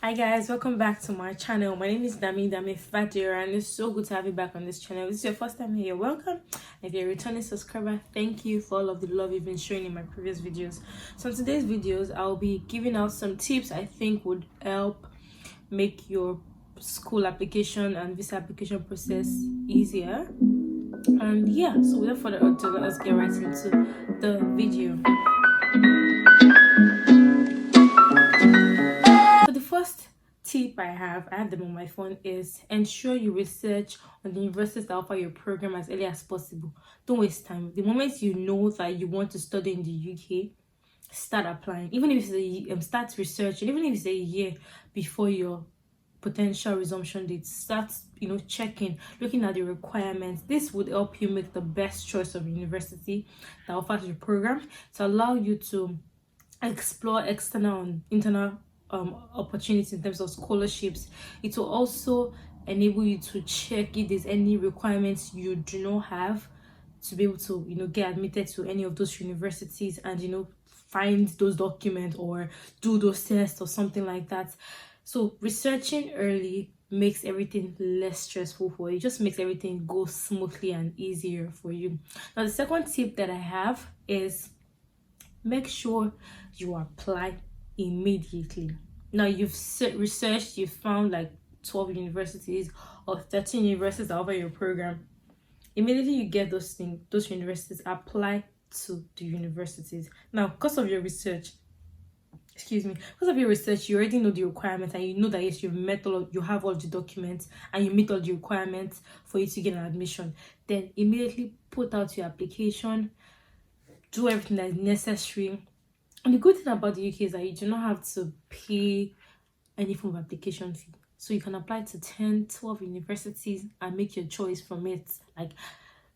Hi guys, welcome back to my channel. My name is Dami Fadira, and it's so good to have you back on this channel. If this is your first time here, welcome. If you're a returning subscriber, thank you for all of the love you've been showing in my previous videos. So in today's videos, I'll be giving out some tips I think would help make your school application and visa application process easier. And yeah, so without further ado, let us get right into the video. So the first tip I have them on my phone, is ensure you research on the universities that offer your program as early as possible. Don't waste time. The moment you know that you want to study in the UK, start applying. Even if it's start researching, even if it's a year before your potential resumption date, start checking, looking at the requirements. This would help you make the best choice of university that offers your program, to allow you to explore external and internal opportunities in terms of scholarships. It will also enable you to check if there's any requirements you do not have to be able to get admitted to any of those universities, and find those documents or do those tests or something like that. So researching early makes everything less stressful for you. It just makes everything go smoothly and easier for you. Now the second tip that I have is, make sure you apply immediately. Now you've researched, you've found like 12 universities or 13 universities that offer your program. Immediately you get those universities, apply to the universities. Now because of your research, you already know the requirements, and you know that yes, you have all the documents and you meet all the requirements for you to get an admission. Then immediately put out your application, do everything that is necessary. And the good thing about the UK is that you do not have to pay any form of application fee. So you can apply to 10, 12 universities and make your choice from it. Like,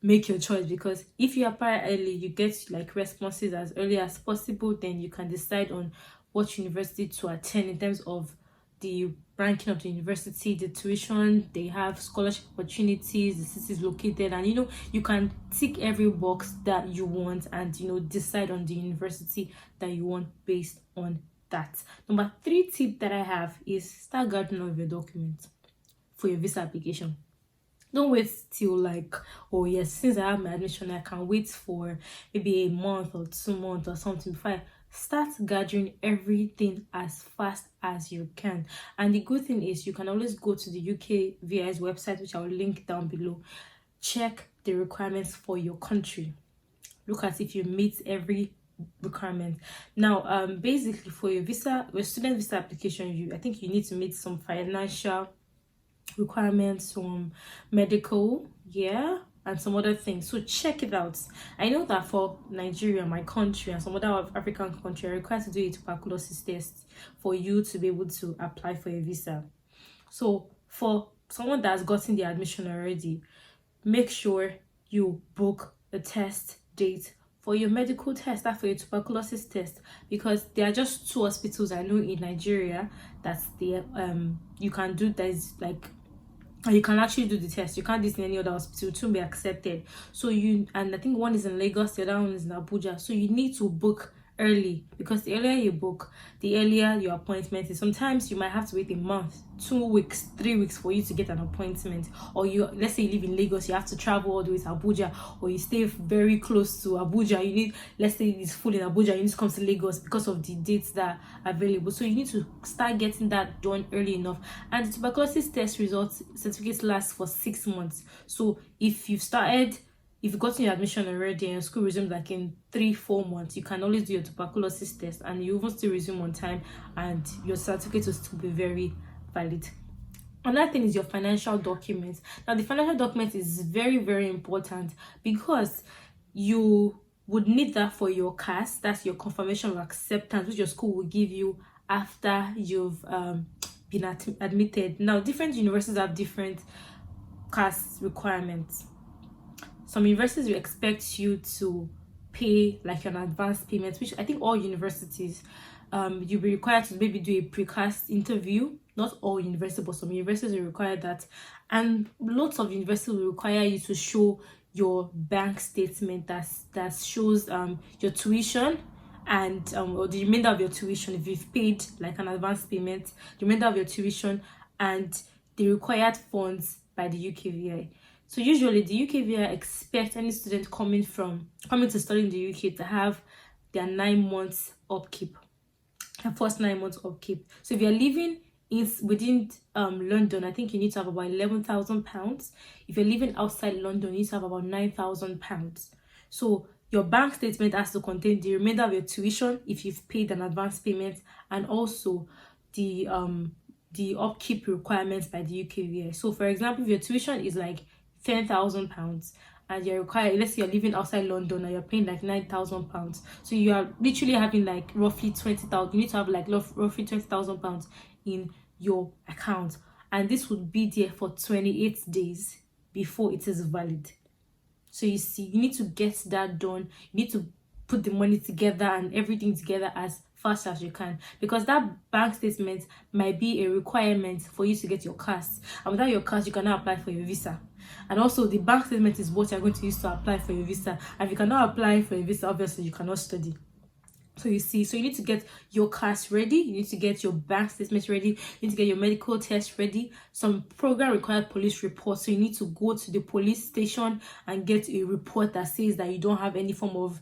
make your choice, because if you apply early, you get like responses as early as possible. Then you can decide on what university to attend in terms of the ranking of the university, the tuition they have, scholarship opportunities, the cities located, and you can tick every box that you want, and decide on the university that you want based on that. Number 3 tip that I have is, start gathering all of your documents for your visa application. Don't wait till like, oh yes, since I have my admission, I can wait for maybe a month or 2 months or something before I start gathering everything as fast as you can. And the good thing is, you can always go to the UK VI's website, which I will link down below. Check the requirements for your country. Look at if you meet every requirement. Now basically for your student visa application, I think you need to meet some financial requirements, some medical, and some other things. So check it out. I know that for Nigeria, my country, and some other African country, are required to do a tuberculosis test for you to be able to apply for a visa. So for someone that's gotten the admission already, make sure you book a test date for your medical test, that for your tuberculosis test, because there are just 2 hospitals I know in Nigeria that you can do, that is like, you can actually do the test. You can't do it in any other hospital to be accepted. So and I think one is in Lagos, the other one is in Abuja. So you need to book early, because the earlier you book, the earlier your appointment is. Sometimes you might have to wait a month, 2 weeks, 3 weeks for you to get an appointment. Or let's say you live in Lagos, you have to travel all the way to Abuja, or you stay very close to Abuja, you need, let's say it's full in Abuja, you need to come to Lagos because of the dates that are available. So you need to start getting that done early enough. And the tuberculosis test results certificates last for 6 months. So if you've gotten your admission already and your school resumes like in 3-4 months, you can always do your tuberculosis test, and you will still resume on time, and your certificate will still be very valid. Another thing is your financial documents. Now the financial document is very, very important, because you would need that for your CAS, that's your confirmation of acceptance, which your school will give you after you've been admitted. Now different universities have different CAS requirements. Some universities will expect you to pay like an advance payment, which I think all universities, you'll be required to maybe do a precast interview. Not all universities, but some universities will require that. And lots of universities will require you to show your bank statement that shows your tuition and or the remainder of your tuition if you've paid like an advance payment, the remainder of your tuition and the required funds by the UKVI. So usually the UKVI expects any student coming to study in the UK to have their 9 months upkeep, the first 9 months upkeep. So if you're living within London, I think you need to have about £11,000. If you're living outside London, you need to have about £9,000. So your bank statement has to contain the remainder of your tuition if you've paid an advance payment, and also the upkeep requirements by the UKVI. So for example, if your tuition is like £10,000 and you're required, let's say you're living outside London and you're paying like £9,000, so you are literally having like roughly 20,000. You need to have like roughly £20,000 in your account, and this would be there for 28 days before it is valid. So you see, you need to get that done. You need to put the money together and everything together as fast as you can, because that bank statement might be a requirement for you to get your CAS, and without your CAS you cannot apply for your visa. And also the bank statement is what you're going to use to apply for your visa, and if you cannot apply for a visa, obviously you cannot study. So you see, so you need to get your CAS ready, you need to get your bank statement ready, you need to get your medical test ready, some program required police reports. So you need to go to the police station and get a report that says that you don't have any form of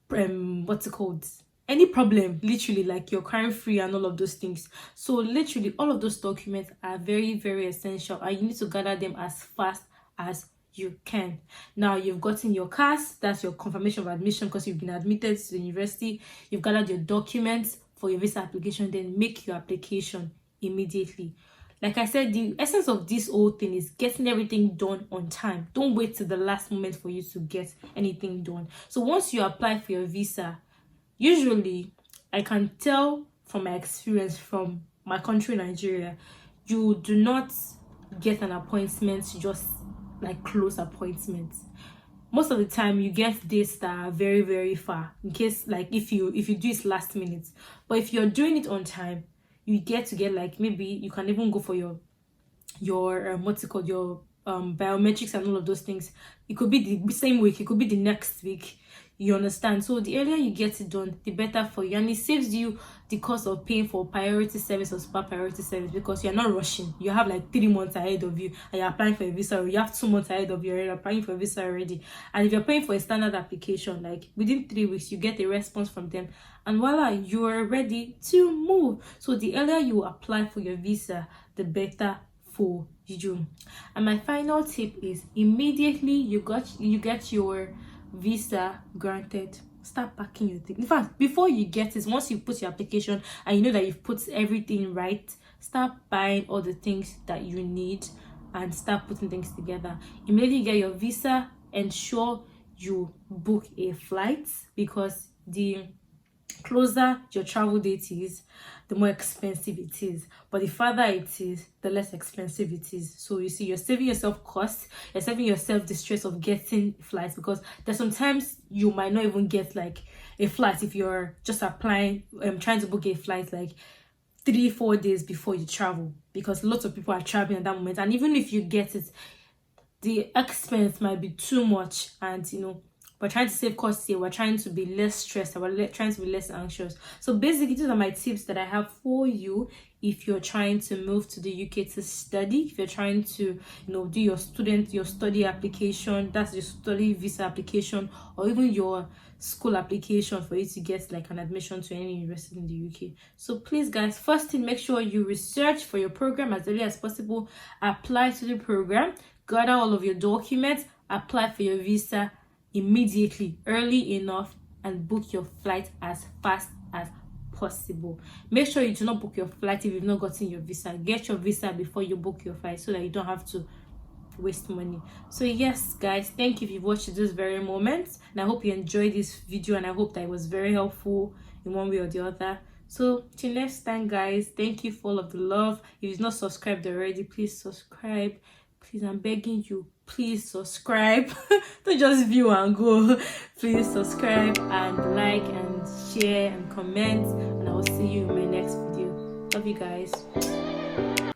what's it called, any problem, literally, like you're crime free and all of those things. So literally all of those documents are very, very essential, and you need to gather them as fast as you can. Now you've gotten your CAS, that's your confirmation of admission because you've been admitted to the university. You've gathered your documents for your visa application. Then make your application immediately. Like I said, the essence of this whole thing is getting everything done on time. Don't wait till the last moment for you to get anything done. So once you apply for your visa, usually I can tell from my experience from my country, Nigeria, you do not get an appointment just like close appointments. Most of the time you get dates that are very, very far, in case like if you do it last minute. But if you're doing it on time, you get like, maybe you can even go for your what's it called, your biometrics and all of those things. It could be the same week, it could be the next week. You understand? So the earlier you get it done, the better for you, and it saves you the cost of paying for priority service or super priority service, because you're not rushing. You have like 3 months ahead of you and you're applying for a visa, or you have 2 months ahead of you and you're applying for a visa already. And if you're paying for a standard application, like within 3 weeks you get a response from them, and voila, you are ready to move. So the earlier you apply for your visa, the better for you. And my final tip is, immediately you get your visa granted, start packing your things. In fact, before you get it, once you put your application and you know that you've put everything right, start buying all the things that you need and start putting things together. Immediately you get your visa, ensure you book a flight, because the closer your travel date is, the more expensive it is. But the farther it is, the less expensive it is. So you see, you're saving yourself costs, you're saving yourself the stress of getting flights, because there's sometimes you might not even get like a flight if you're just applying, trying to book a flight like 3-4 days before you travel, because lots of people are traveling at that moment. And even if you get it, the expense might be too much, and you know, we're trying to save costs here. We're trying to be less stressed. We're trying to be less anxious. So basically, these are my tips that I have for you if you're trying to move to the UK to study. If you're trying to, do your study application, that's your study visa application, or even your school application for you to get like an admission to any university in the UK. So please, guys, first thing, make sure you research for your program as early as possible. Apply to the program. Gather all of your documents. Apply for your visa immediately, early enough, and book your flight as fast as possible. Make sure you do not book your flight if you've not gotten your visa. Get your visa before you book your flight so that you don't have to waste money. So yes, guys, thank you if you've watched this very moment, and I hope you enjoyed this video, and I hope that it was very helpful in one way or the other. So till next time, guys, thank you for all of the love. If you've not subscribed already, please subscribe. Please, I'm begging you, please subscribe. Don't just view and go. Please subscribe and like and share and comment, and I will see you in my next video. Love you guys.